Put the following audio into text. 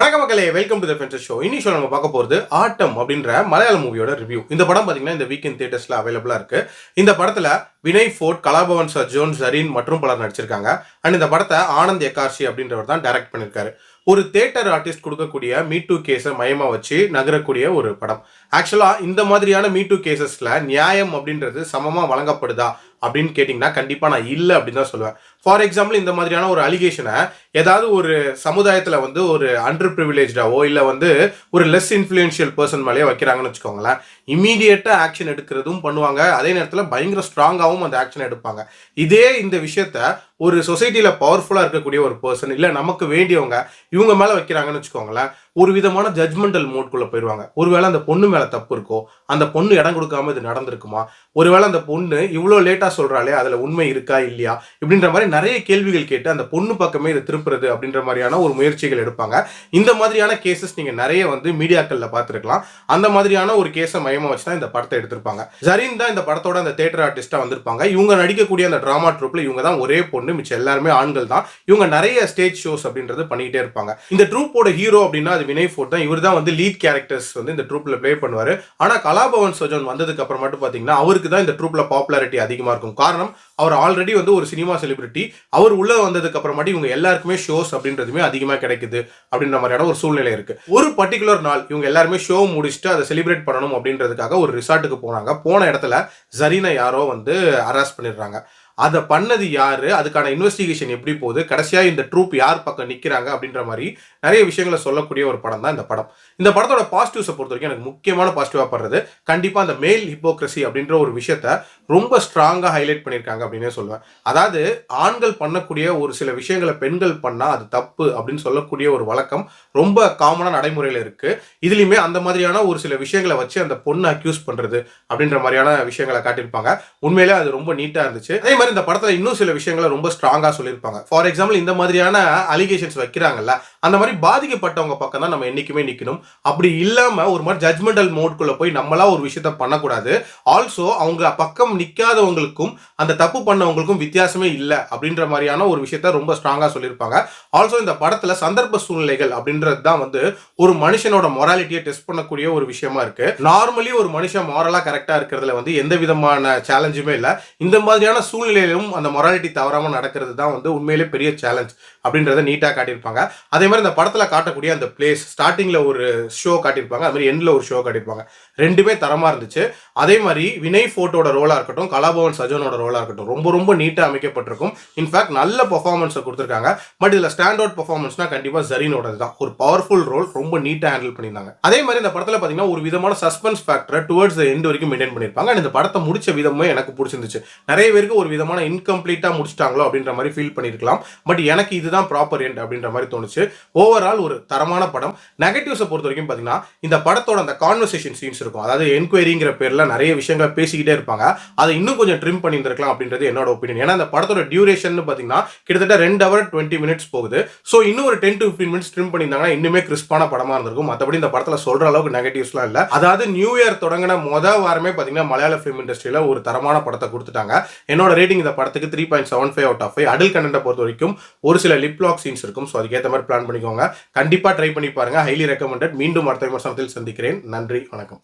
வணக்கம் மக்களே, welcome to the ஃபென்சர் show. இன்னி ஷோ நம்ம பார்க்க போகிறது ஆட்டம் அப்படின்ற மலையாள மூவியோட ரிவ்யூ. இந்த படம் பார்த்தீங்கன்னா இந்த வீக்கெண்ட் தியேட்டர்ஸ்ல அவைலபிளா இருக்கு. இந்த படத்துல வினய் ஃபோர்ட், கலாபவன் சஜோன், ஜரீன் மற்றும் பலர் நடிச்சிருக்காங்க. அண்ட் இந்த படத்தை ஆனந்த் எக்கார்ஷி அப்படின்றவர் தான் டைரக்ட் பண்ணியிருக்காரு. ஒரு தியேட்டர் ஆர்டிஸ்ட் கொடுக்கக்கூடிய மீ டூ கேஸை மையமாக வச்சு நகரக்கூடிய ஒரு படம். ஆக்சுவலாக இந்த மாதிரியான மீ டூ கேசஸில் நியாயம் அப்படின்றது சமமாக வழங்கப்படுதா அப்படின்னு கேட்டிங்கன்னா கண்டிப்பாக நான் இல்லை அப்படின்னு தான் சொல்லுவேன். ஃபார் எக்ஸாம்பிள், இந்த மாதிரியான ஒரு அலிகேஷனை ஏதாவது ஒரு சமுதாயத்தில் வந்து ஒரு அண்டர் ப்ரிவிலேஜாவோ இல்லை வந்து ஒரு லெஸ் இன்ஃப்ளூயன்ஷியல் பர்சன் மேலேயே வைக்கிறாங்கன்னு வச்சுக்கோங்களேன், இமீடியட்டாக ஆக்ஷன் எடுக்கிறதும் பண்ணுவாங்க. அதே நேரத்தில் பயங்கர ஸ்ட்ராங்காகவும் அந்த ஆக்ஷன் எடுப்பாங்க. இதே இந்த விஷயத்த ஒரு சொசைட்டியில் பவர்ஃபுல்லாக இருக்கக்கூடிய ஒரு பர்சன் இல்லை நமக்கு வேண்டியவங்க இவங்க மேலே வைக்கிறாங்கன்னு வச்சுக்கோங்களேன், ஒரு விதமான ஜட்மெண்டல் மோட்குள்ளே போயிடுவாங்க. ஒருவேளை அந்த பொண்ணு மேலே தப்பு இருக்கோ, அந்த பொண்ணு இடம் கொடுக்காம இது நடந்திருக்குமா, ஒருவேளை அந்த பொண்ணு இவ்வளோ லேட்டாக சொல்கிறாளே அதில் உண்மை இருக்கா இல்லையா இப்படின்ற மாதிரி நிறைய கேள்விகள் கேட்டு அந்த பொண்ணு பக்கமே இதை திருப்புறது அப்படின்ற மாதிரியான ஒரு முயற்சிகள் எடுப்பாங்க. இந்த மாதிரியான கேசஸ் நீங்கள் நிறைய வந்து மீடியாக்களில் பார்த்துருக்கலாம். அந்த மாதிரியான ஒரு கேஸை மையமாக வச்சு தான் இந்த படத்தை எடுத்திருப்பாங்க. ஜரீன் தான் இந்த படத்தோட அந்த தியேட்டர் ஆர்டிஸ்டாக வந்திருப்பாங்க. இவங்க நடிக்கக்கூடிய அந்த ட்ராமா ட்ரூப்பில் இவங்க தான் ஒரே பொண்ணு, மிச்சம் எல்லாருமே ஆண்கள் தான். இவங்க நிறைய ஸ்டேஜ் ஷோஸ் அப்படின்றது பண்ணிக்கிட்டே இருப்பாங்க. இந்த ட்ரூப்போட ஹீரோ அப்படின்னா அது வினய் ஃபோர்ட் தான். இவர் தான் வந்து லீட் கேரக்டர்ஸ் வந்து இந்த ட்ரூப்ல ப்ளே பண்ணுவார். ஆனால் கலாபவன் சஜோன் வந்ததுக்கு அப்புறம் மட்டும் பார்த்தீங்கன்னா அவருக்கு தான் இந்த ட்ரூப்ல பாப்புலாரிட்டி அதிகமாக இருக்கும். காரணம், அவர் ஆல்ரெடி வந்து ஒரு சினிமா செலிபிரிட்டி. அவர் உள்ள வந்ததுக்கு அப்புறமாட்டி இவங்க எல்லாருக்குமே ஷோஸ் அப்படின்றதுமே அதிகமாக கிடைக்குது அப்படின்ற மாதிரியான ஒரு சூழ்நிலை இருக்கு. ஒரு பர்டிகுலர் நாள் இவங்க எல்லாருமே ஷோ முடிச்சுட்டு அதை செலிப்ரேட் பண்ணணும் அப்படின்றதுக்காக ஒரு ரிசார்ட்டுக்கு போனாங்க. போன இடத்துல ஜரீனை யாரோ வந்து அரெஸ்ட் பண்ணிடுறாங்க. அதை பண்ணது யாரு, அதுக்கான இன்வெஸ்டிகேஷன் எப்படி போகுது, கடைசியா இந்த ட்ரூப் யார் பக்கம் நிற்கிறாங்க அப்படின்ற மாதிரி நிறைய விஷயங்களை சொல்லக்கூடிய ஒரு படம் தான் இந்த படம். இந்த படத்தோட பாசிட்டிவ்ஸை பொறுத்த வரைக்கும் எனக்கு முக்கியமான பாசிட்டிவாக படுறது கண்டிப்பாக அந்த மேல் ஹிப்போக்ரஸி அப்படின்ற ஒரு விஷயத்த ரொம்ப ஸ்ட்ராங்காக ஹைலைட் பண்ணியிருக்காங்க அப்படின்னே சொல்லுவேன். அதாவது ஆண்கள் பண்ணக்கூடிய ஒரு சில விஷயங்களை பெண்கள் பண்ணால் அது தப்பு அப்படின்னு சொல்லக்கூடிய ஒரு வழக்கம் ரொம்ப காமனாக நடைமுறையில் இருக்கு. இதுலையுமே அந்த மாதிரியான ஒரு சில விஷயங்களை வச்சு அந்த பொண்ணை அக்யூஸ் பண்ணுறது அப்படின்ற மாதிரியான விஷயங்களை காட்டியிருப்பாங்க. உண்மையிலே அது ரொம்ப நீட்டாக இருந்துச்சு. அதே மாதிரி இந்த படத்துல இன்னும் சில விஷயங்களை ரொம்ப ஸ்ட்ராங்கா சொல்லியிருப்பாங்க. ஃபார் எக்ஸாம்பிள், இந்த மாதிரியான அலிகேஷன்ஸ் வைக்கிறாங்கல்ல, அந்த மாதிரி பாதிக்கப்பட்டவங்க பக்கம் தான் நம்ம என்னைக்குமே நிக்கணும். அப்படி இல்லாம ஒரு மாதிரி ஜட்மெண்டல் மோட்குள்ள போய் நம்மளா ஒரு விஷயத்த பண்ணக்கூடாது. ஆல்சோ அவங்க பக்கம் நிக்காதவங்களுக்கும் அந்த தப்பு பண்ணவங்களுக்கும் வித்தியாசமே இல்லை அப்படின்ற மாதிரியான ஒரு விஷயத்த ரொம்ப ஸ்ட்ராங்கா சொல்லியிருப்பாங்க. ஆல்சோ இந்த படத்துல சந்தர்ப்ப சூழ்நிலைகள் அப்படின்றது தான் வந்து ஒரு மனுஷனோட மொராலிட்டியை டெஸ்ட் பண்ணக்கூடிய ஒரு விஷயமா இருக்கு. நார்மலி ஒரு மனுஷன் மொரலா கரெக்டா இருக்கிறதுல வந்து எந்த விதமான சேலஞ்சுமே இல்லை. இந்த மாதிரியான சூழ்நிலையிலும் அந்த மொராலிட்டி தவறாம நடக்கிறது தான் வந்து உண்மையிலே பெரிய சேலஞ்ச் அப்படின்றத நீட்டா காட்டியிருப்பாங்க. அதே மாதிரி இந்த படத்துல காட்டக்கூடிய அந்த பிளேஸ், ஸ்டார்டிங்ல ஒரு ஷோ காட்டியிருப்பாங்க, அது மாதிரி எண்ட்ல ஒரு ஷோ காட்டியிருப்பாங்க. ரெண்டுமே தரமா இருந்துச்சு. அதே மாதிரி வினய் ஃபோர்ட்டோட ரோலா இருக்கட்டும், கலாபவன் சஜோனோட ரோலா இருக்கட்டும், ரொம்ப ரொம்ப நீட்டா அமைக்கப்பட்டிருக்கும். இன்ஃபேக்ட் நல்ல பெர்ஃபார்மன்ஸை கொடுத்துருக்காங்க. பட் இதுல ஸ்டாண்ட் அவுட் பெர்ஃபார்மன்ஸ்னா கண்டிப்பா ஜரீனோடது தான். ஒரு பவர்ஃபுல் ரோல், ரொம்ப நீட்டா ஹேண்டில் பண்ணியிருந்தாங்க. அதே மாதிரி இந்த படத்துல பாத்தீங்கன்னா ஒரு விதமான சஸ்பென்ஸ் ஃபேக்டரை டுவர்ட்ஸ் த எண்ட் வரைக்கும் மெயின்டைன் பண்ணியிருப்பாங்க. இந்த படத்தை முடிச்ச விதமே எனக்கு பிடிச்சிருந்துச்சு. நிறைய பேருக்கு ஒரு விதமான இன்கம்ப்ளீட்டா முடிச்சிட்டாங்களோ அப்படின்ற மாதிரி ஃபீல் பண்ணிருக்கலாம். பட் எனக்கு இதுதான் ப்ராப்பர் எண்ட் அப்படின்ற மாதிரி தோணுச்சு. ஓவரால் ஒரு தரமான படம். நெகட்டிவ்ஸை பொறுத்த வரைக்கும் பார்த்தீங்கன்னா இந்த படத்தோட அந்த கான்வர்சேஷன் சீன்ஸ் இருக்கும். அதாவது என்கொயரிங்கிற பேர்ல நிறைய விஷயங்களை பேசிக்கிட்டே இருப்பாங்க. அதை இன்னும் கொஞ்சம் ட்ரிம் பண்ணியிருந்திருக்கலாம் அப்படின்றது என்னோட ஒப்பீனியன். ஏன்னா இந்த படத்தோட டியூரேஷன் பார்த்தீங்கன்னா கிட்டத்தட்ட 2 hours 20 minutes போகுது. ஸோ இன்னும் ஒரு 10 to 15 minutes ட்ரிம் பண்ணியிருந்தாங்கன்னா இன்னுமே கிறிஸ்பான படமா இருந்திருக்கும். மற்றபடி இந்த படத்தில் சொல்ற அளவுக்கு நெகட்டிவ்ஸ்லாம் இல்லை. அதாவது நியூ இயர் தொடங்கின முதல் வாரமே பார்த்தீங்கன்னா மலையாள ஃபிலிம் இண்டஸ்ட்ரியில ஒரு தரமான படத்தை கொடுத்துட்டாங்க. என்னோட ரேட்டிங் இந்த படத்துக்கு 3.75 out of 5. அடல்ட் கண்டென்ட்டை பொறுத்த வரைக்கும் ஒரு சில லிப் லாக் சீன்ஸ் இருக்கும். ஸோ அதுக்கேற்ற மாதிரி பிளான் பண்ணிக்கோங்க. கண்டிப்பாக ட்ரை பண்ணி பாருங்க. Highly recommended. மீண்டும் அடுத்த விமர்சனத்தில் சந்திக்கிறேன். நன்றி, வணக்கம்.